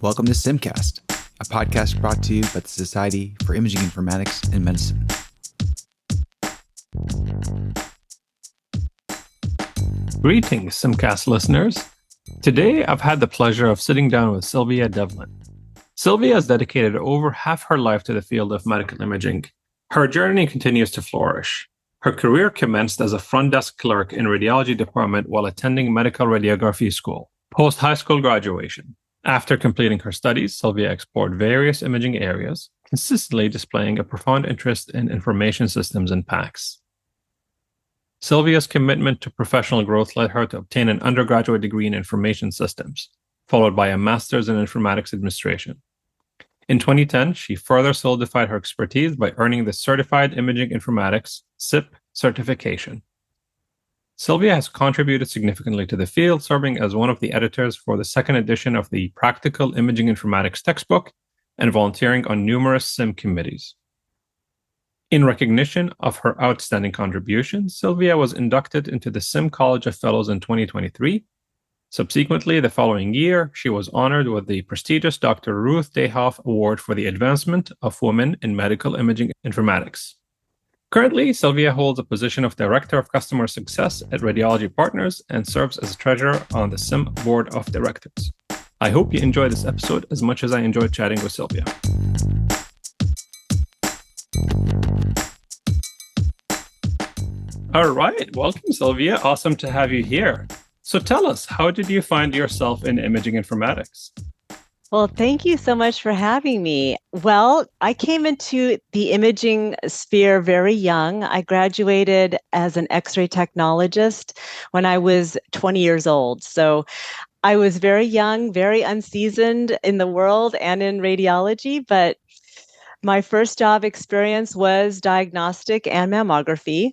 Welcome to SIIMcast, a podcast brought to you by the Society for Imaging Informatics in Medicine. Greetings, SIIMcast listeners. Today, I've had the pleasure of sitting down with Sylvia Devlin. Sylvia has dedicated over half her life to the field of medical imaging. Her journey continues to flourish. Her career commenced as a front desk clerk in radiology department while attending medical radiography school, post-high school graduation. After completing her studies, Sylvia explored various imaging areas, consistently displaying a profound interest in information systems and PACS. Sylvia's commitment to professional growth led her to obtain an undergraduate degree in information systems, followed by a master's in informatics administration. In 2010, she further solidified her expertise by earning the Certified Imaging Informatics (SIIP) certification. Sylvia has contributed significantly to the field, serving as one of the editors for the second edition of the Practical Imaging Informatics textbook and volunteering on numerous SIIM committees. In recognition of her outstanding contributions, Sylvia was inducted into the SIIM College of Fellows in 2023. Subsequently, the following year, she was honored with the prestigious Dr. Ruth Dayhoff Award for the Advancement of Women in Medical Imaging Informatics. Currently, Sylvia holds a position of Director of Customer Success at Radiology Partners and serves as Treasurer on the SIIM Board of Directors. I hope you enjoy this episode as much as I enjoyed chatting with Sylvia. All right, welcome, Sylvia. Awesome to have you here. So tell us, how did you find yourself in imaging informatics? Well, thank you so much for having me. Well, I came into the imaging sphere very young. I graduated as an X-ray technologist when I was 20 years old. So I was very young, very unseasoned in the world and in radiology, but my first job experience was diagnostic and mammography.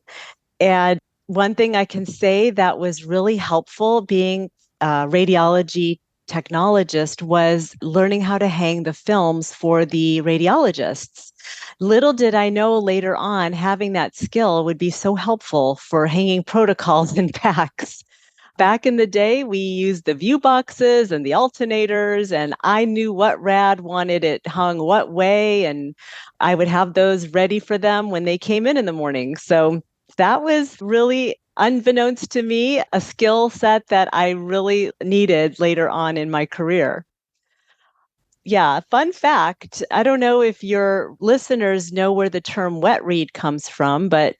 And one thing I can say that was really helpful being a radiology technologist was learning how to hang the films for the radiologists. Little did I know later on, having that skill would be so helpful for hanging protocols in PACS. Back in the day, we used the view boxes and the alternators, and I knew what rad wanted it hung what way, and I would have those ready for them when they came in the morning. So that was really, unbeknownst to me, a skill set that I really needed later on in my career. Yeah, fun fact, I don't know if your listeners know where the term wet read comes from, but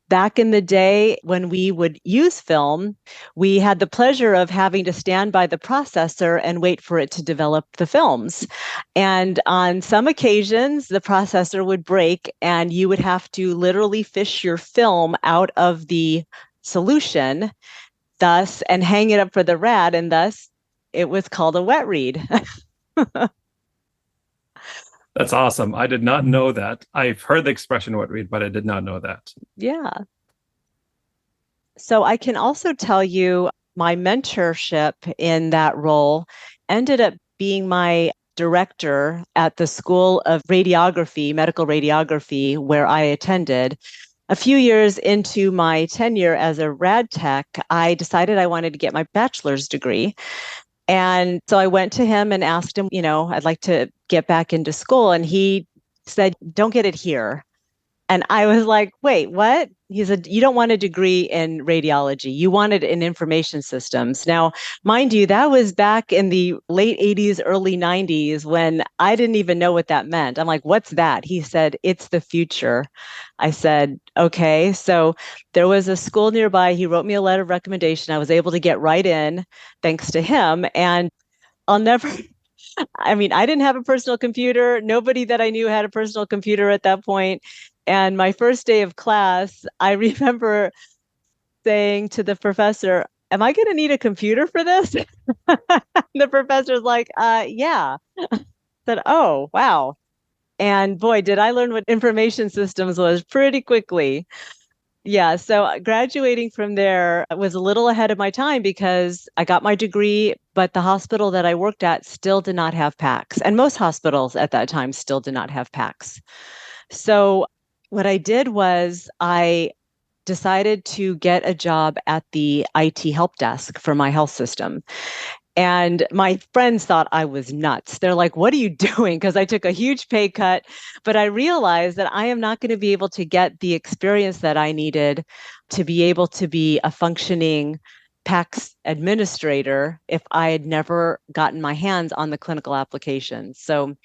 back in the day when we would use film, we had the pleasure of having to stand by the processor and wait for it to develop the films. And on some occasions, the processor would break and you would have to literally fish your film out of the solution, thus, and hang it up for the rad, and thus it was called a wet read. That's awesome. I did not know that. I've heard the expression wet read, but I did not know that. Yeah. So I can also tell you my mentorship in that role ended up being my director at the School of Radiography, Medical Radiography, where I attended. A few years into my tenure as a rad tech, I decided I wanted to get my bachelor's degree. And so I went to him and asked him, I'd like to get back into school. And he said, don't get it here. And I was like, wait, what? He said, you don't want a degree in radiology. You want it in information systems. Now, mind you, that was back in the late 80s, early 90s when I didn't even know what that meant. I'm like, what's that? He said, it's the future. I said, okay. So there was a school nearby. He wrote me a letter of recommendation. I was able to get right in thanks to him. And I didn't have a personal computer. Nobody that I knew had a personal computer at that point. And my first day of class, I remember saying to the professor, am I going to need a computer for this? The professor's like, yeah. I said, oh, wow. And boy, did I learn what information systems was pretty quickly. Yeah, so graduating from there was a little ahead of my time because I got my degree, but the hospital that I worked at still did not have PACS. And most hospitals at that time still did not have PACS. So what I did was I decided to get a job at the IT help desk for my health system. And my friends thought I was nuts. They're like, what are you doing? Because I took a huge pay cut. But I realized that I am not going to be able to get the experience that I needed to be able to be a functioning PACS administrator if I had never gotten my hands on the clinical applications. So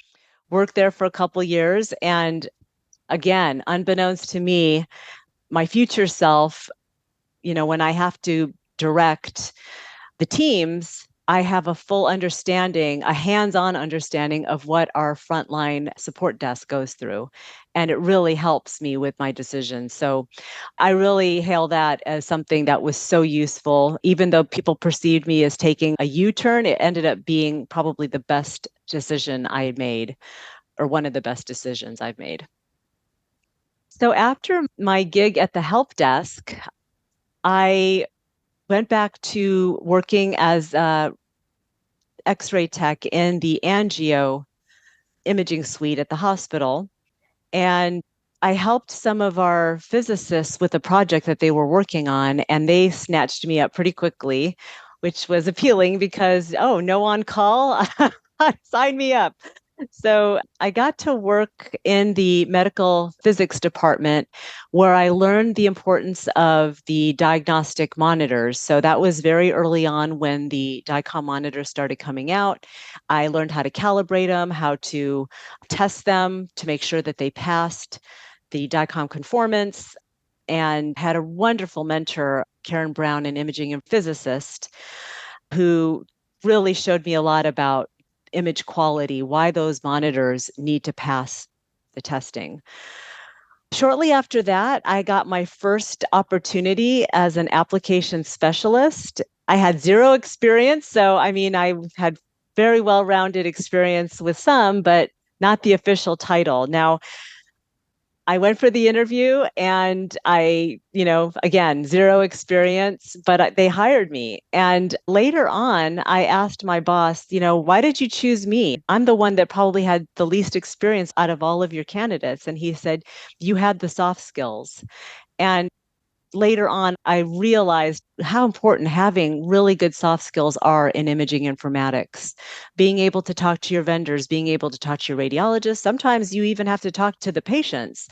worked there for a couple years. And again, unbeknownst to me, my future self, when I have to direct the teams, I have a full understanding, a hands-on understanding of what our frontline support desk goes through. And it really helps me with my decisions. So I really hail that as something that was so useful. Even though people perceived me as taking a U-turn, it ended up being probably the best decision I had made, or one of the best decisions I've made. So after my gig at the help desk, I went back to working as a X-ray tech in the angio imaging suite at the hospital. And I helped some of our physicists with a project that they were working on, and they snatched me up pretty quickly, which was appealing because, oh, no on call, sign me up. So I got to work in the medical physics department where I learned the importance of the diagnostic monitors. So that was very early on when the DICOM monitors started coming out. I learned how to calibrate them, how to test them to make sure that they passed the DICOM conformance, and had a wonderful mentor, Karen Brown, an imaging and physicist, who really showed me a lot about image quality, why those monitors need to pass the testing. Shortly after that, I got my first opportunity as an application specialist. I had zero experience. So, I had very well-rounded experience with some, but not the official title. Now, I went for the interview and again, zero experience, but they hired me. And later on, I asked my boss, why did you choose me? I'm the one that probably had the least experience out of all of your candidates. And he said, you had the soft skills. And later on, I realized how important having really good soft skills are in imaging informatics. Being able to talk to your vendors, being able to talk to your radiologists. Sometimes you even have to talk to the patients.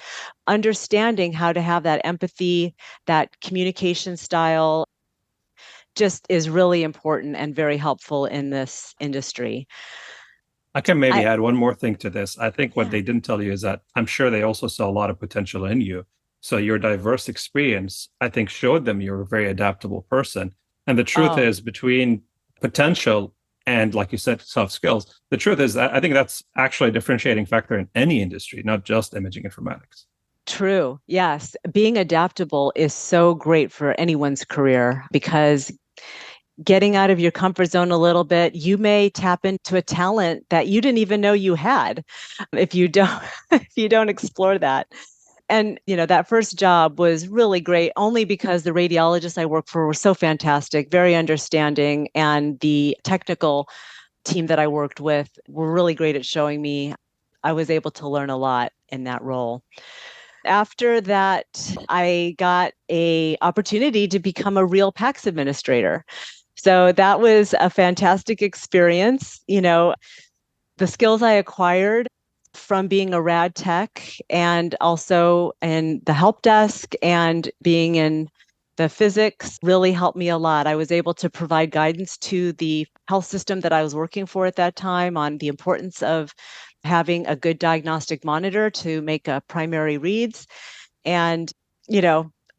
Understanding how to have that empathy, that communication style just is really important and very helpful in this industry. I can maybe add one more thing to this. I think what they didn't tell you is that I'm sure they also saw a lot of potential in you. So your diverse experience, I think, showed them you're a very adaptable person. And the truth is, between potential and, like you said, soft skills, the truth is that I think that's actually a differentiating factor in any industry, not just imaging informatics. True. Yes. Being adaptable is so great for anyone's career because getting out of your comfort zone a little bit, you may tap into a talent that you didn't even know you had if you don't explore that. And, that first job was really great only because the radiologists I worked for were so fantastic, very understanding, and the technical team that I worked with were really great at showing me. I was able to learn a lot in that role. After that, I got an opportunity to become a real PACS administrator. So that was a fantastic experience. The skills I acquired from being a rad tech and also in the help desk and being in the physics really helped me a lot. I was able to provide guidance to the health system that I was working for at that time on the importance of having a good diagnostic monitor to make primary reads. And,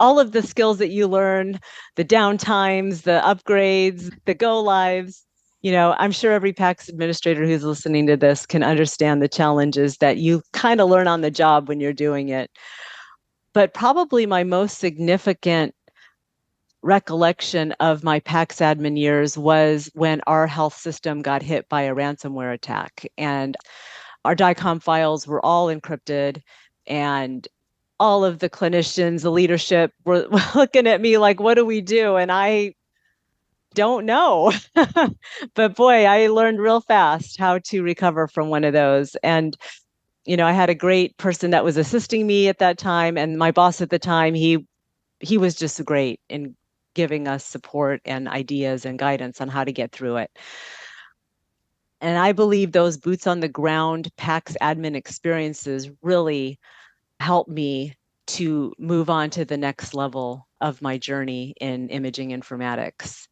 all of the skills that you learn, the downtimes, the upgrades, the go lives, I'm sure every PACS administrator who's listening to this can understand the challenges that you kind of learn on the job when you're doing it. But probably my most significant recollection of my PACS admin years was when our health system got hit by a ransomware attack. And our DICOM files were all encrypted, and all of the clinicians, the leadership were looking at me like, what do we do? And I don't know. But boy, I learned real fast how to recover from one of those. And, I had a great person that was assisting me at that time. And my boss at the time, he he was just great in giving us support and ideas and guidance on how to get through it. And I believe those boots on the ground PACS admin experiences really helped me to move on to the next level of my journey in imaging informatics.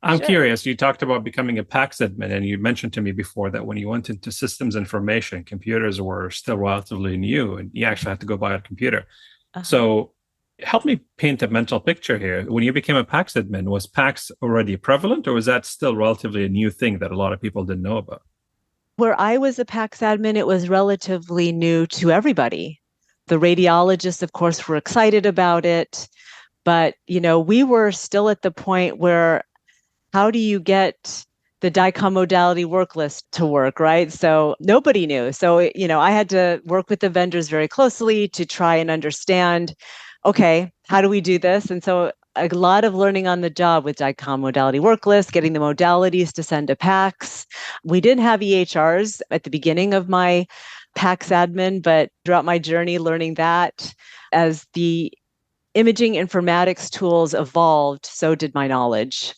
I'm Sure. curious. You talked about becoming a PACS admin, and you mentioned to me before that when you went into systems information, computers were still relatively new, and you actually had to go buy a computer. Uh-huh. So, help me paint a mental picture here. When you became a PACS admin, was PACS already prevalent, or was that still relatively a new thing that a lot of people didn't know about? Where I was a PACS admin, it was relatively new to everybody. The radiologists, of course, were excited about it, but we were still at the point where how do you get the DICOM modality work list to work, right? So nobody knew. So, I had to work with the vendors very closely to try and understand, okay, how do we do this? And so a lot of learning on the job with DICOM modality work list, getting the modalities to send to PACS. We didn't have EHRs at the beginning of my PACS admin, but throughout my journey learning that, as the imaging informatics tools evolved, so did my knowledge.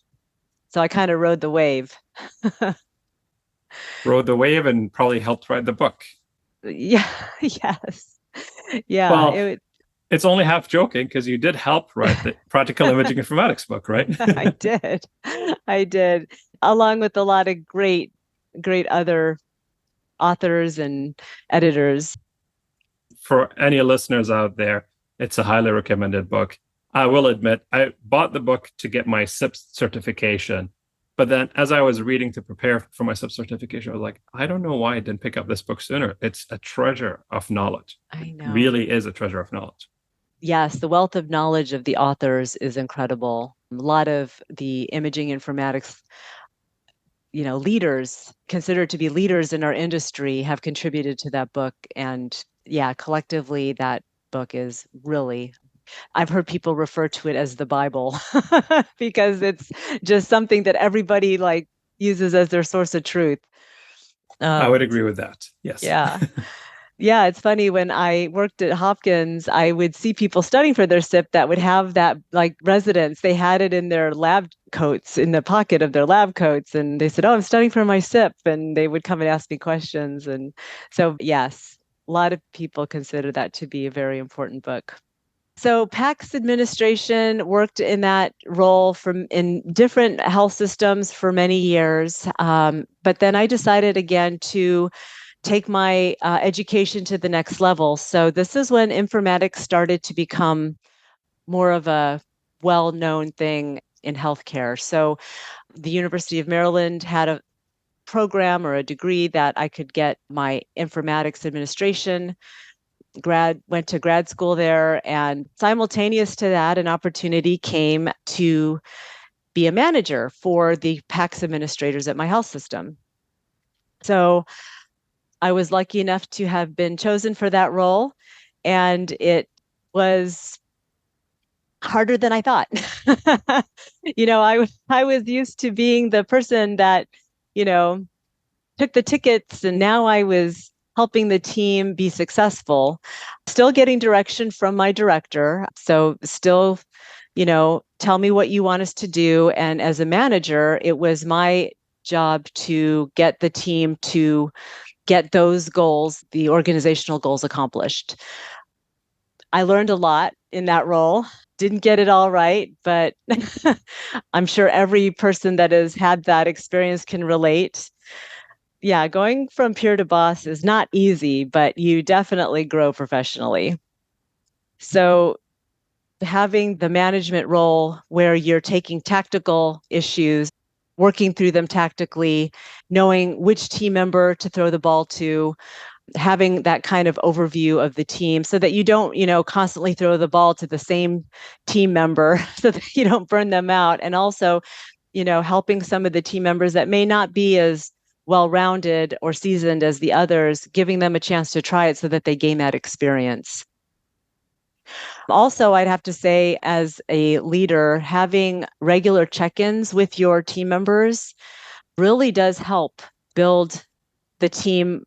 So I kind of rode the wave. Rode the wave and probably helped write the book. Yeah, yes. Yeah, Well, it's only half joking because you did help write the Practical Imaging Informatics book, right? I did. I did, along with a lot of great other authors and editors. For any listeners out there, it's a highly recommended book. I will admit, I bought the book to get my SIIP certification. But then as I was reading to prepare for my SIIP certification, I was like, I don't know why I didn't pick up this book sooner. It's a treasure of knowledge. I know. It really is a treasure of knowledge. Yes, the wealth of knowledge of the authors is incredible. A lot of the imaging informatics leaders considered to be leaders in our industry have contributed to that book. And yeah, collectively, that book is really, I've heard people refer to it as the Bible because it's just something that everybody uses as their source of truth. I would agree with that. Yes. Yeah. Yeah, it's funny. When I worked at Hopkins, I would see people studying for their SIIP that would have that residence. They had it in their lab coats, in the pocket of their lab coats. And they said, "Oh, I'm studying for my SIIP." And they would come and ask me questions. And so, yes, a lot of people consider that to be a very important book. So PACS administration worked in that role in different health systems for many years. But then I decided again to take my education to the next level. So this is when informatics started to become more of a well-known thing in healthcare. So the University of Maryland had a program or a degree that I could get my informatics administration. Went to grad school there, and simultaneous to that, an opportunity came to be a manager for the PACS administrators at my health system. So I was lucky enough to have been chosen for that role, and it was harder than I thought. I was used to being the person that, took the tickets, and now I was helping the team be successful, still getting direction from my director. So still, tell me what you want us to do. And as a manager, it was my job to get the team to get those goals, the organizational goals, accomplished. I learned a lot in that role. Didn't get it all right, but I'm sure every person that has had that experience can relate. Yeah, going from peer to boss is not easy, but you definitely grow professionally. So having the management role where you're taking tactical issues, working through them tactically, knowing which team member to throw the ball to, having that kind of overview of the team so that you don't, constantly throw the ball to the same team member so that you don't burn them out. And also, helping some of the team members that may not be as well-rounded or seasoned as the others, giving them a chance to try it so that they gain that experience. Also, I'd have to say, as a leader, having regular check-ins with your team members really does help build the team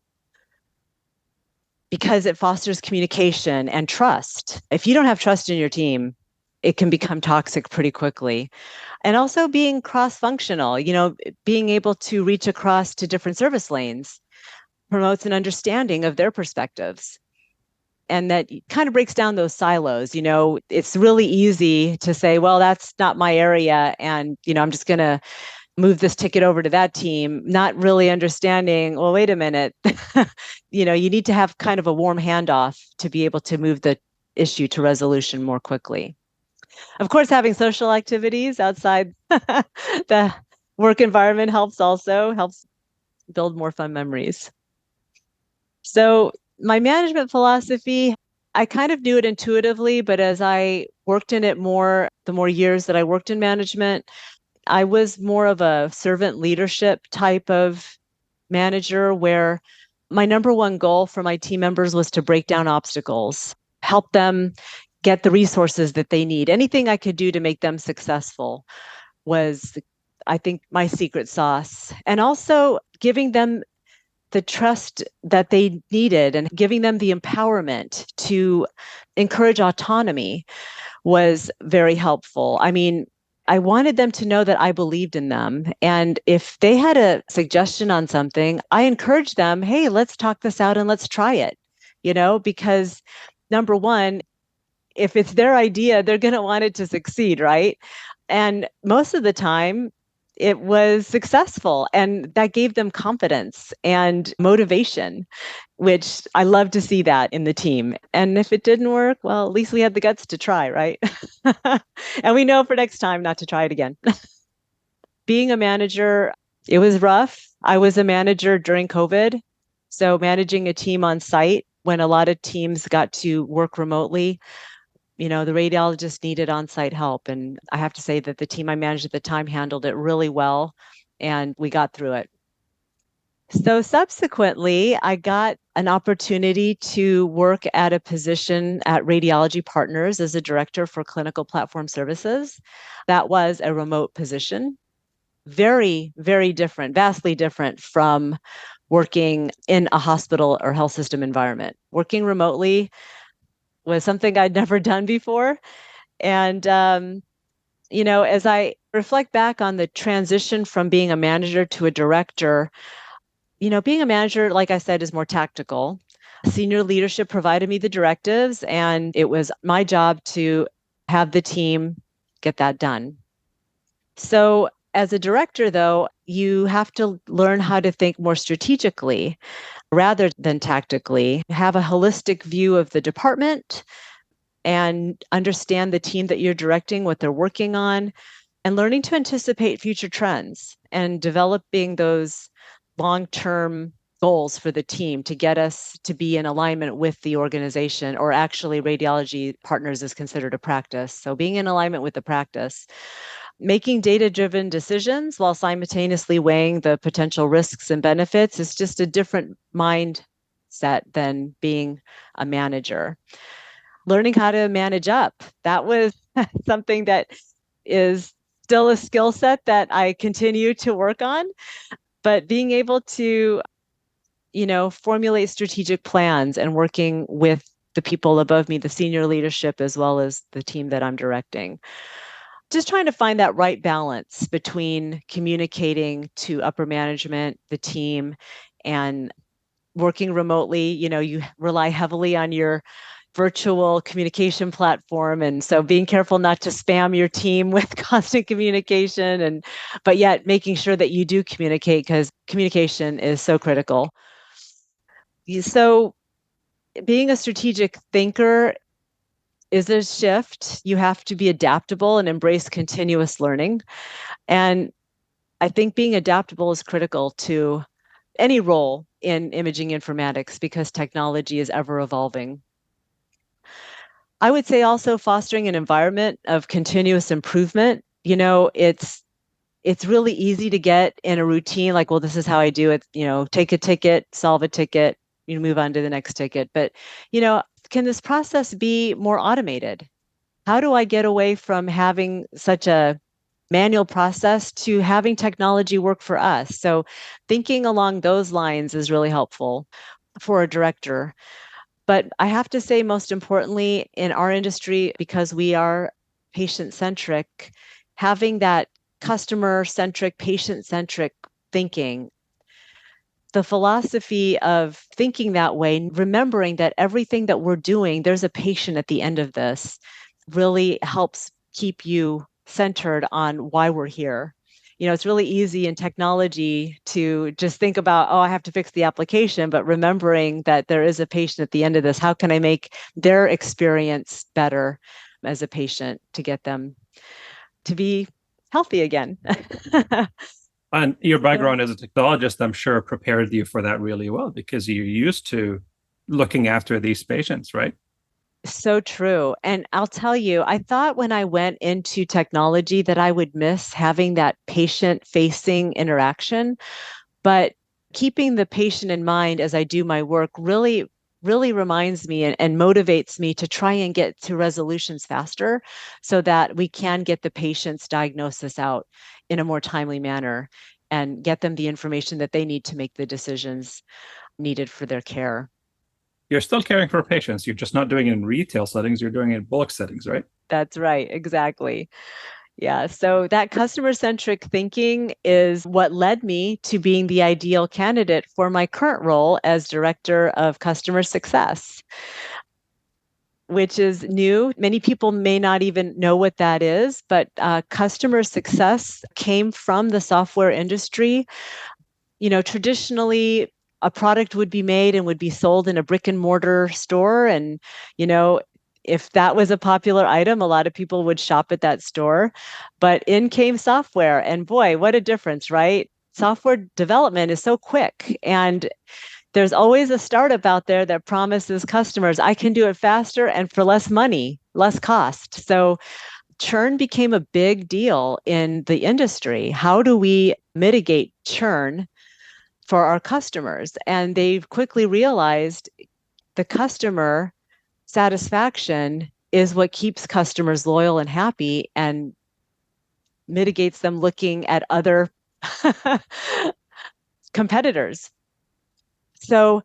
because it fosters communication and trust. If you don't have trust in your team, it can become toxic pretty quickly. And also being cross-functional, being able to reach across to different service lanes promotes an understanding of their perspectives. And that kind of breaks down those silos. It's really easy to say, well, that's not my area. And, I'm just going to move this ticket over to that team, not really understanding, well, wait a minute. You need to have kind of a warm handoff to be able to move the issue to resolution more quickly. Of course, having social activities outside the work environment helps build more fun memories. So my management philosophy, I kind of knew it intuitively, but as I worked in it more, the more years that I worked in management, I was more of a servant leadership type of manager where my number one goal for my team members was to break down obstacles, help them get the resources that they need. Anything I could do to make them successful was, I think, my secret sauce. And also giving them the trust that they needed and giving them the empowerment to encourage autonomy was very helpful. I mean, I wanted them to know that I believed in them. And if they had a suggestion on something, I encouraged them, hey, let's talk this out and let's try it, because number one, if it's their idea, they're going to want it to succeed, right? And most of the time, it was successful. And that gave them confidence and motivation, which I love to see that in the team. And if it didn't work, well, at least we had the guts to try, right? And we know for next time not to try it again. Being a manager, it was rough. I was a manager during COVID. So managing a team on site when a lot of teams got to work remotely, the radiologist needed on-site help. And I have to say that the team I managed at the time handled it really well, and we got through it. So subsequently, I got an opportunity to work at a position at Radiology Partners as a director for clinical platform services. That was a remote position. Very, very different, vastly different from working in a hospital or health system environment. Working remotely was something I'd never done before. And, as I reflect back on the transition from being a manager to a director, being a manager, like I said, is more tactical. Senior leadership provided me the directives, and it was my job to have the team get that done. So as a director, though, you have to learn how to think more strategically rather than tactically, have a holistic view of the department and understand the team that you're directing, what they're working on, and learning to anticipate future trends and developing those long-term goals for the team to get us to be in alignment with the organization, or actually Radiology Partners is considered a practice. So being in alignment with the practice, making data-driven decisions while simultaneously weighing the potential risks and benefits is just a different mindset than being a manager. Learning how to manage up, that was something that is still a skill set that I continue to work on. But being able to, formulate strategic plans and working with the people above me, the senior leadership, as well as the team that I'm directing. Just trying to find that right balance between communicating to upper management, the team, and working remotely. You rely heavily on your virtual communication platform. And so being careful not to spam your team with constant communication, but yet making sure that you do communicate, because communication is so critical. So being a strategic thinker is a shift. You have to be adaptable and embrace continuous learning. And I think being adaptable is critical to any role in imaging informatics because technology is ever evolving. I would say also fostering an environment of continuous improvement. It's really easy to get in a routine like, well, this is how I do it, take a ticket, solve a ticket, move on to the next ticket. But, can this process be more automated? How do I get away from having such a manual process to having technology work for us? So thinking along those lines is really helpful for a director. But I have to say, most importantly, in our industry, because we are patient-centric, having that customer-centric, patient-centric thinking, the philosophy of thinking that way, remembering that everything that we're doing, there's a patient at the end of this, really helps keep you centered on why we're here. It's really easy in technology to just think about, oh, I have to fix the application, but remembering that there is a patient at the end of this, how can I make their experience better as a patient to get them to be healthy again? And your background as a technologist, I'm sure, prepared you for that really well because you're used to looking after these patients, right? So true. And I'll tell you, I thought when I went into technology that I would miss having that patient-facing interaction, but keeping the patient in mind as I do my work really reminds me and motivates me to try and get to resolutions faster so that we can get the patient's diagnosis out in a more timely manner and get them the information that they need to make the decisions needed for their care. You're still caring for patients. You're just not doing it in retail settings. You're doing it in bulk settings, right? That's right. Exactly. Yeah. So that customer centric thinking is what led me to being the ideal candidate for my current role as director of customer success, which is new. Many people may not even know what that is, but customer success came from the software industry. Traditionally, a product would be made and would be sold in a brick and mortar store. And, if that was a popular item, a lot of people would shop at that store. But in came software. And boy, what a difference, right? Software development is so quick. And there's always a startup out there that promises customers, I can do it faster and for less money, less cost. So churn became a big deal in the industry. How do we mitigate churn for our customers? And they've quickly realized the customer satisfaction is what keeps customers loyal and happy and mitigates them looking at other competitors. So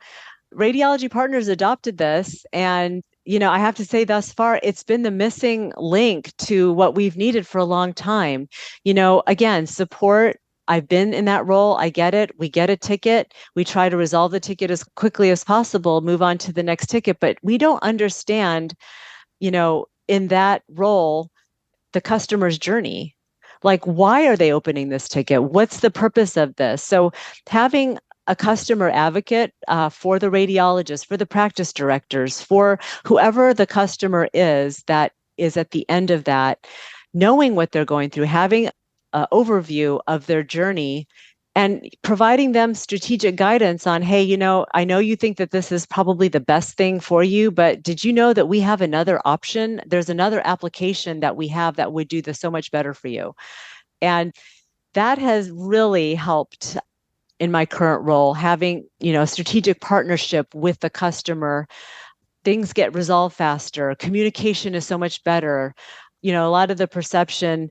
Radiology Partners adopted this, and I have to say thus far, it's been the missing link to what we've needed for a long time. Again, support. I've been in that role. I get it. We get a ticket. We try to resolve the ticket as quickly as possible, move on to the next ticket. But we don't understand, in that role, the customer's journey. Like, why are they opening this ticket? What's the purpose of this? So having a customer advocate for the radiologist, for the practice directors, for whoever the customer is that is at the end of that, knowing what they're going through, having an overview of their journey and providing them strategic guidance on, hey, I know you think that this is probably the best thing for you, but did you know that we have another option? There's another application that we have that would do this so much better for you. And that has really helped in my current role, having, a strategic partnership with the customer. Things get resolved faster. Communication is so much better. A lot of the perception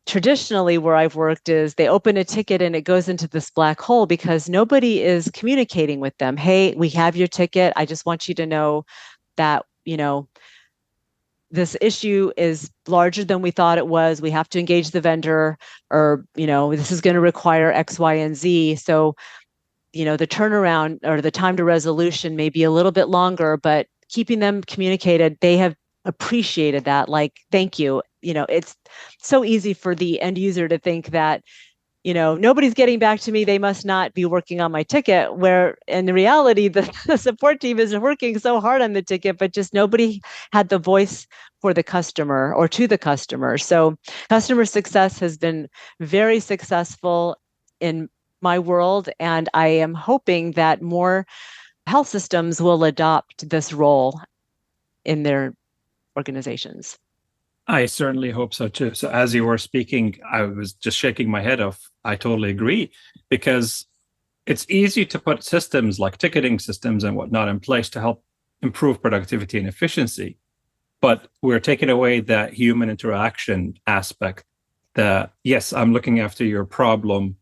traditionally where I've worked is they open a ticket and it goes into this black hole because nobody is communicating with them. Hey, we have your ticket. I just want you to know that, this issue is larger than we thought it was. We have to engage the vendor, or, this is going to require X, Y, and Z. So, the turnaround or the time to resolution may be a little bit longer, but keeping them communicated, they have appreciated that. Like, thank you. It's so easy for the end user to think that, nobody's getting back to me. They must not be working on my ticket, where in reality, the support team is working so hard on the ticket, but just nobody had the voice for the customer or to the customer. So customer success has been very successful in my world. And I am hoping that more health systems will adopt this role in their organizations. I certainly hope so too. So as you were speaking, I was just shaking my head off. I totally agree, because it's easy to put systems like ticketing systems and whatnot in place to help improve productivity and efficiency. But we're taking away that human interaction aspect that, yes, I'm looking after your problem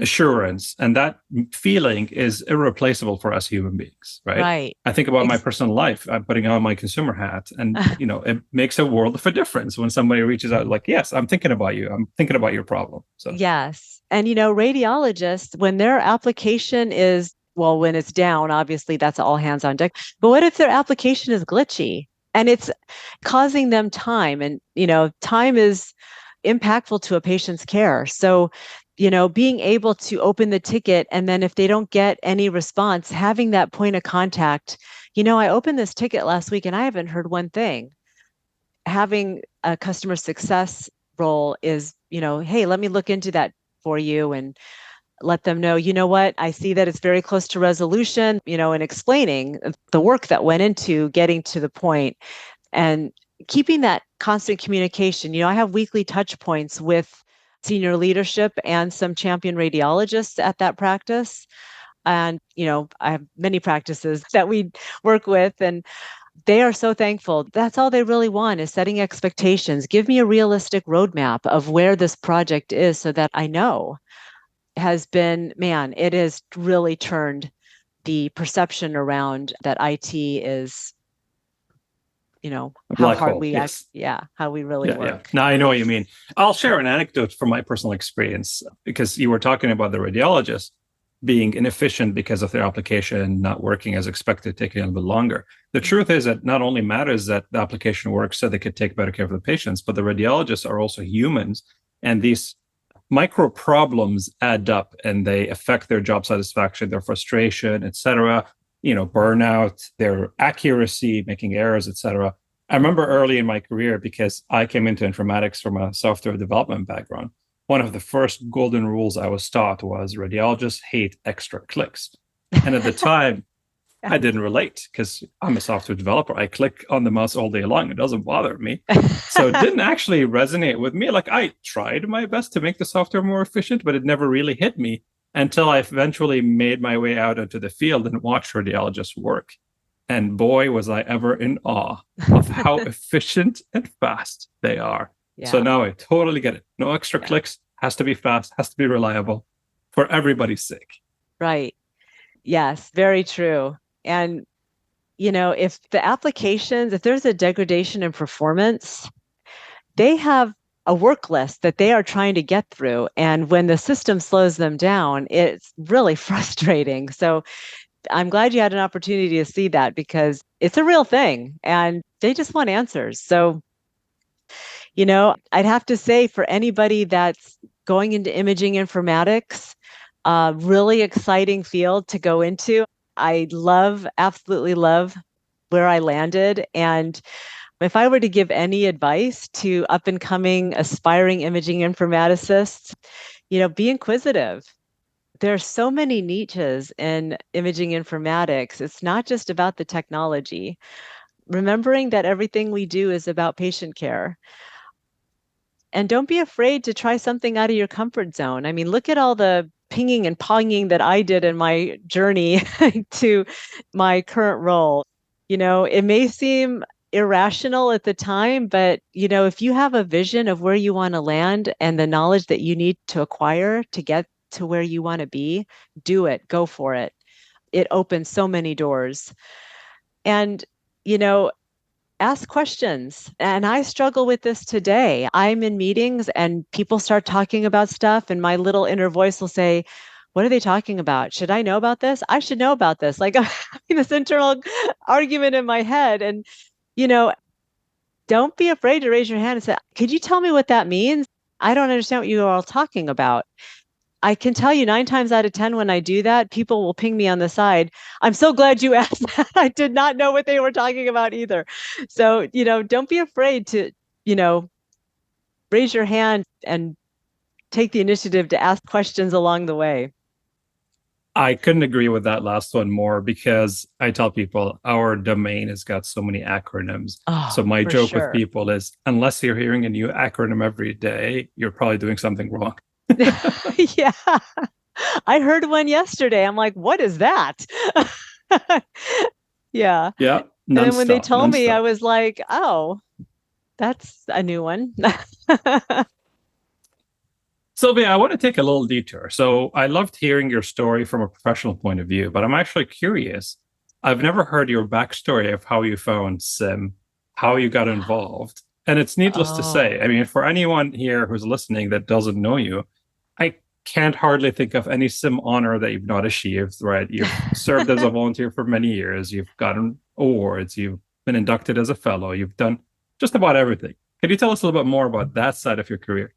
assurance. And that feeling is irreplaceable for us human beings, right? Right. I think about my personal life. I'm putting on my consumer hat, and it makes a world of a difference when somebody reaches out like, yes, I'm thinking about you. I'm thinking about your problem. So Yes. And, radiologists, when their application is, well, when it's down, obviously that's all hands on deck. But what if their application is glitchy and it's causing them time? And, time is impactful to a patient's care. So, being able to open the ticket, and then if they don't get any response, having that point of contact. I opened this ticket last week and I haven't heard one thing. Having a customer success role is, hey, let me look into that for you and let them know, what, I see that it's very close to resolution, and explaining the work that went into getting to the point and keeping that constant communication. I have weekly touch points with senior leadership and some champion radiologists at that practice. And, I have many practices that we work with, and they are so thankful. That's all they really want is setting expectations. Give me a realistic roadmap of where this project is so that I know. Has been, man, it has really turned the perception around that IT is, how hard hole, we yes. how we really work. Yeah. Now I know what you mean. I'll share an anecdote from my personal experience, because you were talking about the radiologist being inefficient because of their application not working as expected, taking a little bit longer. The truth is that not only matters that the application works so they could take better care of the patients, but the radiologists are also humans, and these micro problems add up and they affect their job satisfaction, their frustration, etc. Burnout, their accuracy, making errors, etc. I remember early in my career, because I came into informatics from a software development background, one of the first golden rules I was taught was radiologists hate extra clicks. And at the time, I didn't relate because I'm a software developer. I click on the mouse all day long. It doesn't bother me. So it didn't actually resonate with me. Like, I tried my best to make the software more efficient, but it never really hit me until I eventually made my way out into the field and watched radiologists work. And boy, was I ever in awe of how efficient and fast they are. Yeah. So now I totally get it. No extra clicks, has to be fast, has to be reliable for everybody's sake. Right. Yes, very true. And, if the applications, if there's a degradation in performance, they have a work list that they are trying to get through. And when the system slows them down, it's really frustrating. So I'm glad you had an opportunity to see that, because it's a real thing and they just want answers. So, I'd have to say, for anybody that's going into imaging informatics, really exciting field to go into. I absolutely love where I landed. And if I were to give any advice to up and coming aspiring imaging informaticists, be inquisitive. There's so many niches in imaging informatics. It's not just about the technology. Remembering that everything we do is about patient care. And don't be afraid to try something out of your comfort zone. I mean, look at all the pinging and ponging that I did in my journey to my current role. It may seem irrational at the time, but, if you have a vision of where you want to land and the knowledge that you need to acquire to get to where you want to be, do it, go for it. It opens so many doors. And, ask questions. And I struggle with this today. I'm in meetings and people start talking about stuff, and my little inner voice will say, what are they talking about? Should I know about this? I should know about this. Like, I'm having this internal argument in my head. And, don't be afraid to raise your hand and say, could you tell me what that means? I don't understand what you are all talking about. I can tell you 9 times out of 10 when I do that, people will ping me on the side. I'm so glad you asked that. I did not know what they were talking about either. So, don't be afraid to, raise your hand and take the initiative to ask questions along the way. I couldn't agree with that last one more, because I tell people our domain has got so many acronyms. So my joke with people is, unless you're hearing a new acronym every day, you're probably doing something wrong. Yeah. I heard one yesterday. I'm like, what is that? Yeah. Yeah. And then when they told me, I was like, oh, that's a new one. Sylvia, I want to take a little detour. So I loved hearing your story from a professional point of view, but I'm actually curious. I've never heard your backstory of how you found SIIM, how you got involved. And it's needless to say, Oh, I mean, for anyone here who's listening that doesn't know you, I can't hardly think of any SIIM honor that you've not achieved, right? You've served as a volunteer for many years, you've gotten awards, you've been inducted as a fellow, you've done just about everything. Can you tell us a little bit more about that side of your career?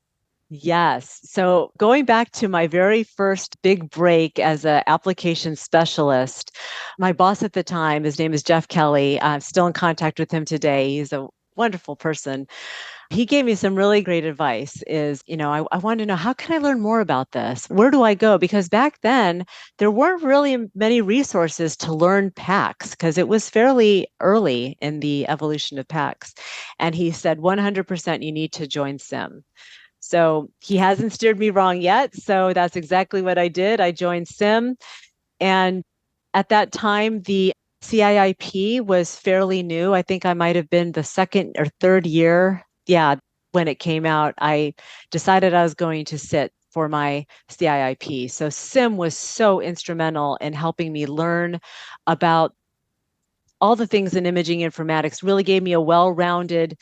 yes. So going back to my very first big break as an application specialist, my boss at the time, his name is Jeff Kelly. I'm still in contact with him today. He's a wonderful person. He gave me some really great advice is, I wanted to know, how can I learn more about this? Where do I go? Because back then there weren't really many resources to learn PACS because it was fairly early in the evolution of PACS. And he said 100% you need to join SIIM. So he hasn't steered me wrong yet. So that's exactly what I did. I joined SIIM. And at that time, the CIIP was fairly new. I think I might have been the second or third year. Yeah, when it came out, I decided I was going to sit for my CIIP. So SIIM was so instrumental in helping me learn about all the things in imaging informatics, really gave me a well-rounded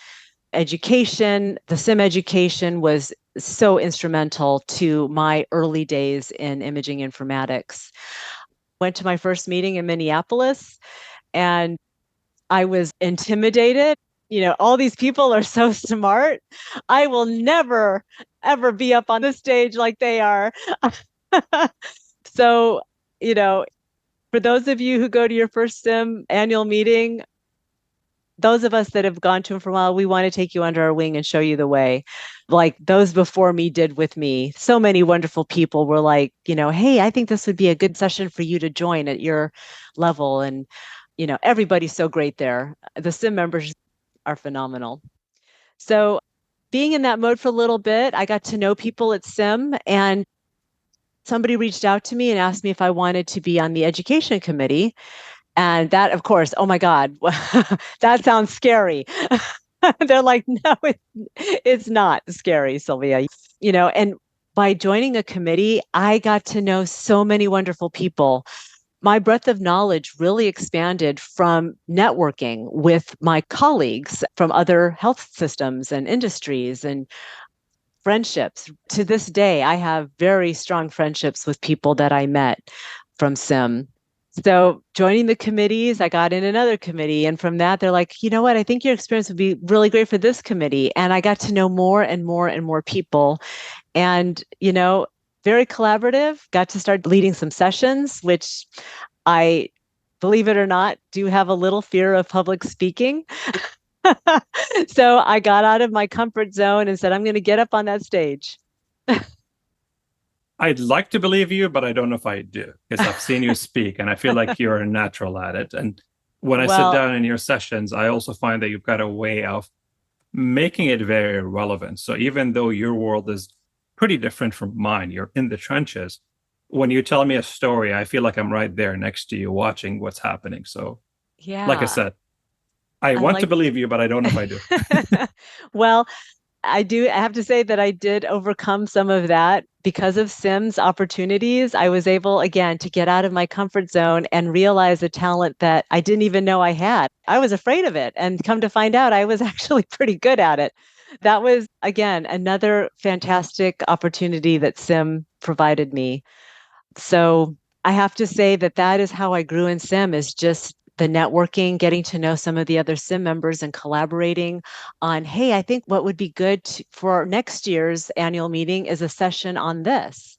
education. The SIIM education was so instrumental to my early days in imaging informatics. Went to my first meeting in Minneapolis and I was intimidated. All these people are so smart. I will never, ever be up on the stage like they are. So, you know, for those of you who go to your first SIIM annual meeting, those of us that have gone to them for a while, we want to take you under our wing and show you the way, like those before me did with me. So many wonderful people were like, hey, I think this would be a good session for you to join at your level. And, everybody's so great there. The SIIM members are phenomenal. So being in that mode for a little bit, I got to know people at SIIM and somebody reached out to me and asked me if I wanted to be on the education committee. And that, of course, oh my God, that sounds scary. They're like, no, it's not scary, Sylvia. And by joining a committee, I got to know so many wonderful people. My breadth of knowledge really expanded from networking with my colleagues from other health systems and industries and friendships. To this day, I have very strong friendships with people that I met from SIIM. So joining the committees, I got in another committee. And from that, they're like, you know what? I think your experience would be really great for this committee. And I got to know more and more and more people. And, very collaborative, got to start leading some sessions, which I, believe it or not, do have a little fear of public speaking. So I got out of my comfort zone and said, I'm going to get up on that stage. I'd like to believe you, but I don't know if I do because I've seen you speak and I feel like you're a natural at it. And when I sit Well, down in your sessions, I also find that you've got a way of making it very relevant. So even though your world is pretty different from mine, you're in the trenches. When you tell me a story, I feel like I'm right there next to you watching what's happening. So, like I yeah, said, I I want to like. believe you, but I don't know if I do. Well, I have to say that I did overcome some of that because of SIIM's opportunities. I was able, again, to get out of my comfort zone and realize a talent that I didn't even know I had. I was afraid of it. And come to find out, I was actually pretty good at it. That was, again, another fantastic opportunity that SIIM provided me. So I have to say that that is how I grew in SIIM, is just the networking, getting to know some of the other SIIM members and collaborating on, hey, I think what would be good for next year's annual meeting is a session on this.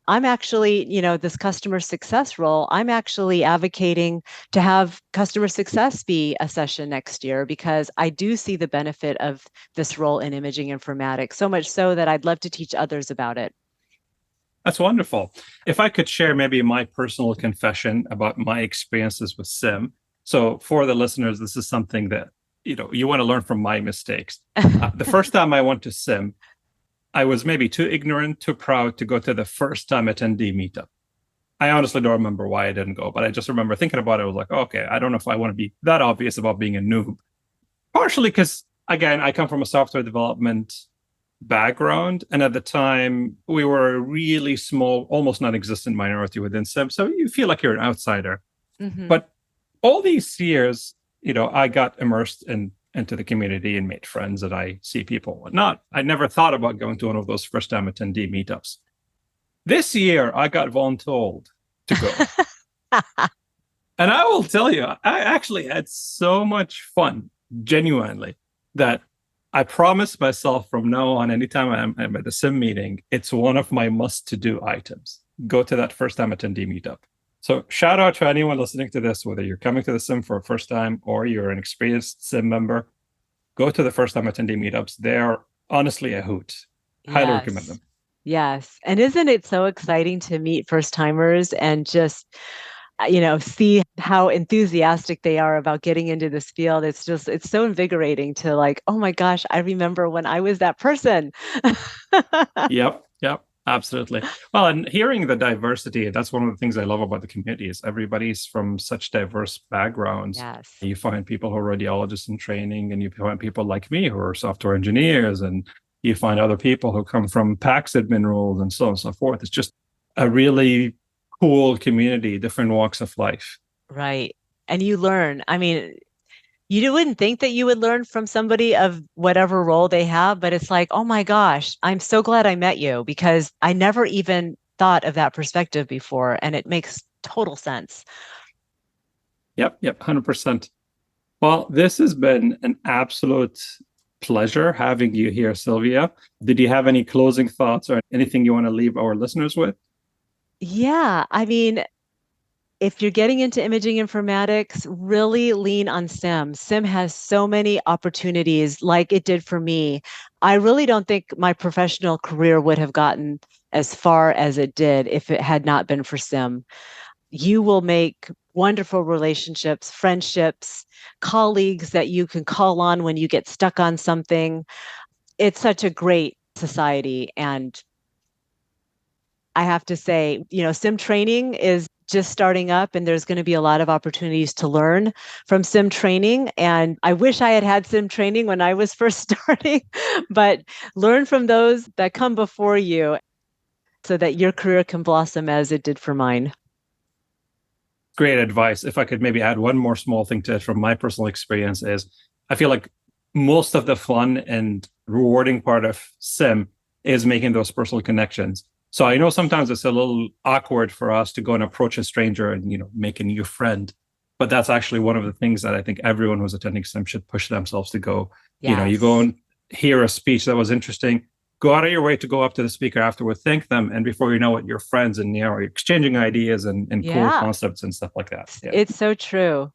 I'm actually, this customer success role, I'm actually advocating to have customer success be a session next year because I do see the benefit of this role in imaging informatics, so much so that I'd love to teach others about it. That's wonderful. If I could share maybe my personal confession about my experiences with SIIM. So for the listeners, this is something that, you want to learn from my mistakes. The first time I went to SIIM, I was maybe too ignorant, too proud to go to the first time attendee meetup. I honestly don't remember why I didn't go, but I just remember thinking about it. I was like, okay, I don't know if I want to be that obvious about being a noob. Partially because, again, I come from a software development background. And at the time, we were a really small, almost non-existent minority within SIIM. So you feel like you're an outsider. Mm-hmm. But all these years, I got immersed into the community and made friends that I see people and whatnot. I never thought about going to one of those first-time attendee meetups. This year, I got voluntold to go. And I will tell you, I actually had so much fun, genuinely, that I promised myself from now on, anytime I'm at a SIIM meeting, it's one of my must-to-do items. Go to that first-time attendee meetup. So shout out to anyone listening to this, whether you're coming to the SIIM for a first time or you're an experienced SIIM member, go to the first-time attendee meetups. They're honestly a hoot. Highly recommend them. Yes. And isn't it so exciting to meet first-timers and just see how enthusiastic they are about getting into this field. It's so invigorating to like, oh my gosh, I remember when I was that person. Yep, absolutely. Well, and hearing the diversity, that's one of the things I love about the community is everybody's from such diverse backgrounds. Yes. You find people who are radiologists in training, and you find people like me who are software engineers, and you find other people who come from PACS admin roles and so on and so forth. It's just a really cool community, different walks of life. Right. And you learn. I mean, you wouldn't think that you would learn from somebody of whatever role they have, but it's like, oh my gosh, I'm so glad I met you because I never even thought of that perspective before. And it makes total sense. Yep, 100%. Well, this has been an absolute pleasure having you here, Sylvia. Did you have any closing thoughts or anything you want to leave our listeners with? Yeah, I mean, if you're getting into imaging informatics, really lean on SIIM. SIIM has so many opportunities like it did for me. I really don't think my professional career would have gotten as far as it did if it had not been for SIIM. You will make wonderful relationships, friendships, colleagues that you can call on when you get stuck on something. It's such a great society. And I have to say, SIIM training is just starting up and there's going to be a lot of opportunities to learn from SIIM training. And I wish I had had SIIM training when I was first starting, but learn from those that come before you so that your career can blossom as it did for mine. Great advice. If I could maybe add one more small thing to it from my personal experience is I feel like most of the fun and rewarding part of SIIM is making those personal connections. So I know sometimes it's a little awkward for us to go and approach a stranger and, make a new friend. But that's actually one of the things that I think everyone who's attending SIIM should push themselves to go. Yes. You go and hear a speech that was interesting, go out of your way to go up to the speaker afterward, thank them. And before you know it, you're friends and, you're exchanging ideas and cool concepts and stuff like that. Yeah. It's so true.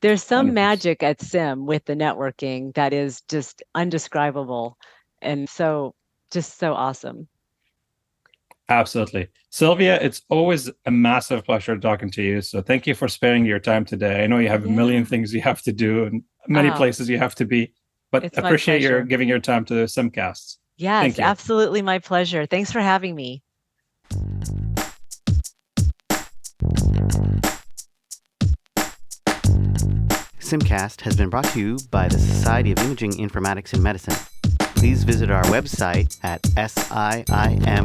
There's some 100%. magic at SIIM with the networking that is just undescribable. And so awesome. Absolutely. Sylvia, it's always a massive pleasure talking to you. So thank you for sparing your time today. I know you have a million things you have to do and many places you have to be, but appreciate your giving your time to the SIIMcast. Yes, absolutely my pleasure. Thanks for having me. SIIMcast has been brought to you by the Society of Imaging Informatics in Medicine. Please visit our website at SIIM.org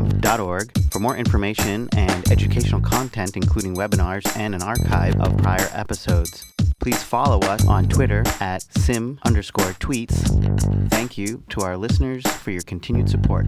for more information and educational content, including webinars and an archive of prior episodes. Please follow us on Twitter at sim_tweets. Thank you to our listeners for your continued support.